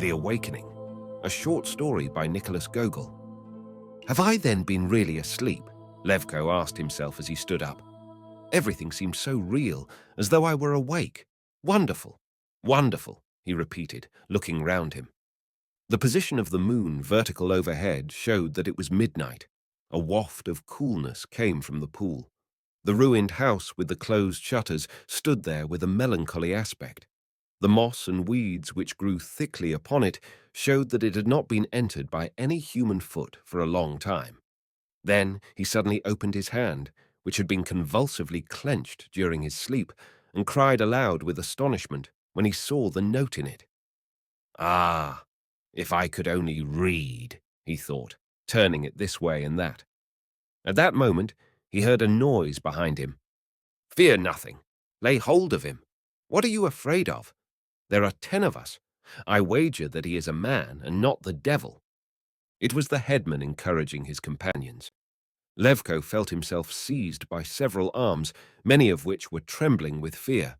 The Awakening, a short story by Nicholas Gogol. Have I then been really asleep? Levko asked himself as he stood up. Everything seemed so real, as though I were awake. Wonderful, wonderful, he repeated, looking round him. The position of the moon vertical overhead showed that it was midnight. A waft of coolness came from the pool. The ruined house with the closed shutters stood there with a melancholy aspect. The moss and weeds which grew thickly upon it showed that it had not been entered by any human foot for a long time. Then he suddenly opened his hand, which had been convulsively clenched during his sleep, and cried aloud with astonishment when he saw the note in it. Ah, if I could only read, he thought, turning it this way and that. At that moment, he heard a noise behind him. Fear nothing. Lay hold of him. What are you afraid of? There are 10 of us. I wager that he is a man and not the devil. It was the headman encouraging his companions. Levko felt himself seized by several arms, many of which were trembling with fear.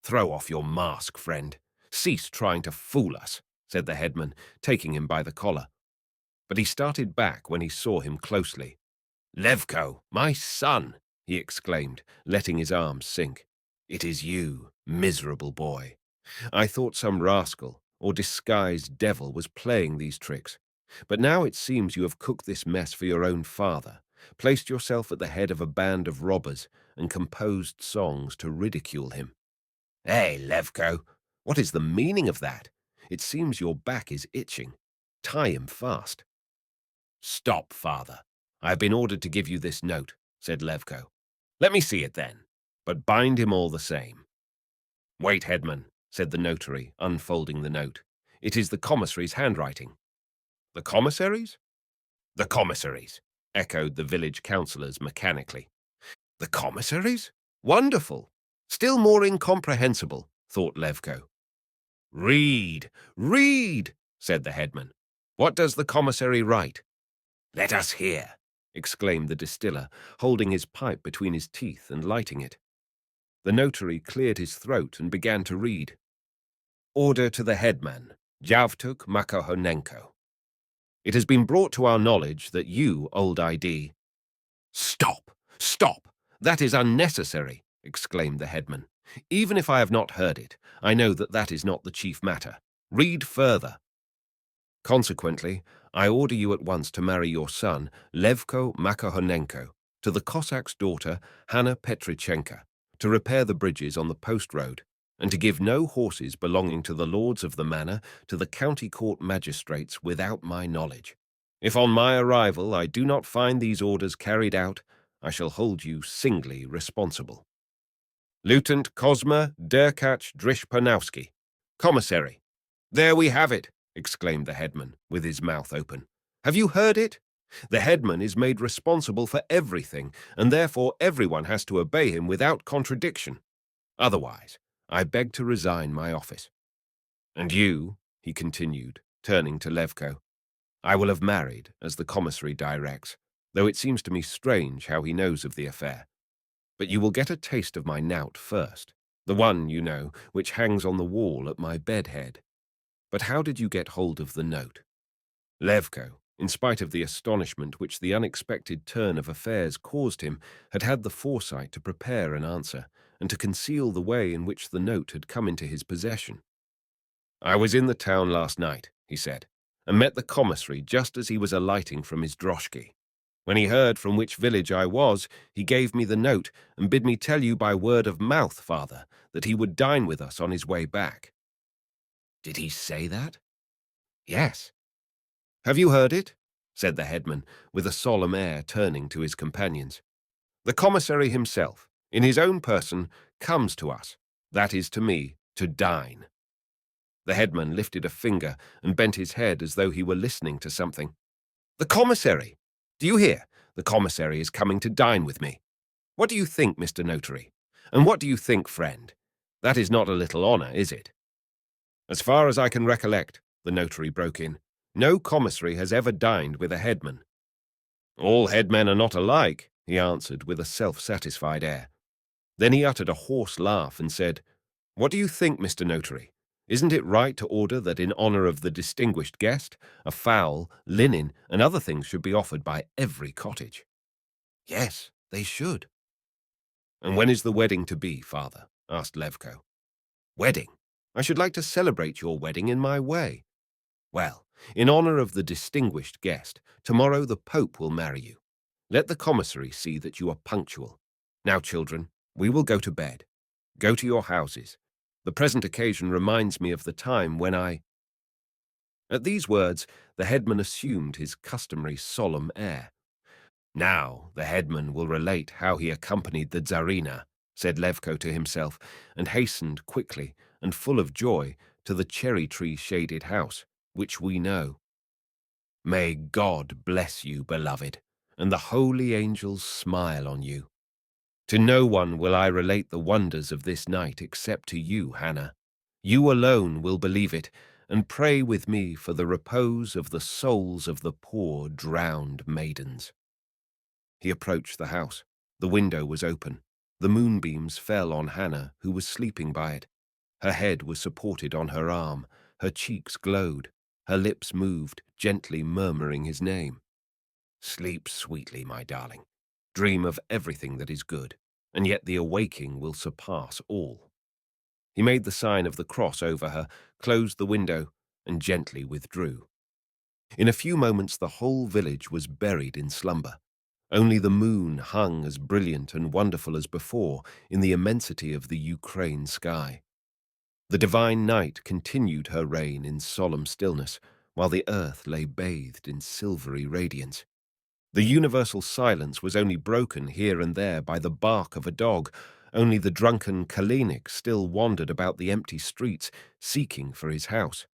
Throw off your mask, friend. Cease trying to fool us, said the headman, taking him by the collar. But he started back when he saw him closely. Levko, my son, he exclaimed, letting his arms sink. It is you, miserable boy. I thought some rascal or disguised devil was playing these tricks. But now it seems you have cooked this mess for your own father, placed yourself at the head of a band of robbers, and composed songs to ridicule him. Hey, Levko, what is the meaning of that? It seems your back is itching. Tie him fast. Stop, father. I have been ordered to give you this note, said Levko. Let me see it then, but bind him all the same. Wait, headman, said the notary, unfolding the note. It is the commissary's handwriting. The commissary's? The commissary's, echoed the village councillors mechanically. The commissary's? Wonderful! Still more incomprehensible, thought Levko. Read, read, said the headman. What does the commissary write? Let us hear, exclaimed the distiller, holding his pipe between his teeth and lighting it. The notary cleared his throat and began to read. Order to the headman, Javtuk Makohonenko. It has been brought to our knowledge that you, old ID— Stop! Stop! That is unnecessary, exclaimed the headman. Even if I have not heard it, I know that that is not the chief matter. Read further. Consequently, I order you at once to marry your son, Levko Makohonenko, to the Cossack's daughter, Hanna Petrichenka, to repair the bridges on the post road, and to give no horses belonging to the lords of the manor to the county court magistrates without my knowledge. If on my arrival I do not find these orders carried out, I shall hold you singly responsible. Lieutenant Kozma Derkach Drishpanowski, Commissary. There we have it, exclaimed the headman, with his mouth open. Have you heard it? The headman is made responsible for everything, and therefore everyone has to obey him without contradiction. Otherwise, I beg to resign my office. And you, he continued, turning to Levko, I will have married, as the commissary directs, though it seems to me strange how he knows of the affair. But you will get a taste of my knout first, the one, you know, which hangs on the wall at my bed head. But how did you get hold of the note? Levko, in spite of the astonishment which the unexpected turn of affairs caused him, had had the foresight to prepare an answer, and to conceal the way in which the note had come into his possession. I was in the town last night, he said, and met the commissary just as he was alighting from his droshky. When he heard from which village I was, he gave me the note and bid me tell you by word of mouth, father, that he would dine with us on his way back. Did he say that? Yes. Have you heard it? Said the headman, with a solemn air, turning to his companions. The commissary himself, in his own person, comes to us, that is to me, to dine. The headman lifted a finger and bent his head as though he were listening to something. The commissary! Do you hear? The commissary is coming to dine with me. What do you think, Mr. Notary? And what do you think, friend? That is not a little honor, is it? As far as I can recollect, the notary broke in, no commissary has ever dined with a headman. All headmen are not alike, he answered with a self-satisfied air. Then he uttered a hoarse laugh and said, What do you think, Mr. Notary? Isn't it right to order that in honor of the distinguished guest, a fowl, linen, and other things should be offered by every cottage? Yes, they should. And when is the wedding to be, father? Asked Levko. Wedding? I should like to celebrate your wedding in my way. Well, in honor of the distinguished guest, tomorrow the Pope will marry you. Let the commissary see that you are punctual. Now, children, we will go to bed. Go to your houses. The present occasion reminds me of the time when I— At these words, the headman assumed his customary solemn air. Now the headman will relate how he accompanied the Tsarina, said Levko to himself, and hastened quickly and full of joy to the cherry-tree-shaded house, which we know. May God bless you, beloved, and the holy angels smile on you. To no one will I relate the wonders of this night except to you, Hannah. You alone will believe it, and pray with me for the repose of the souls of the poor drowned maidens. He approached the house. The window was open. The moonbeams fell on Hannah, who was sleeping by it. Her head was supported on her arm. Her cheeks glowed. Her lips moved, gently murmuring his name. Sleep sweetly, my darling. Dream of everything that is good, and yet the awaking will surpass all. He made the sign of the cross over her, closed the window, and gently withdrew. In a few moments the whole village was buried in slumber. Only the moon hung as brilliant and wonderful as before in the immensity of the Ukraine sky. The divine night continued her reign in solemn stillness, while the earth lay bathed in silvery radiance. The universal silence was only broken here and there by the bark of a dog. Only the drunken Kalinik still wandered about the empty streets, seeking for his house.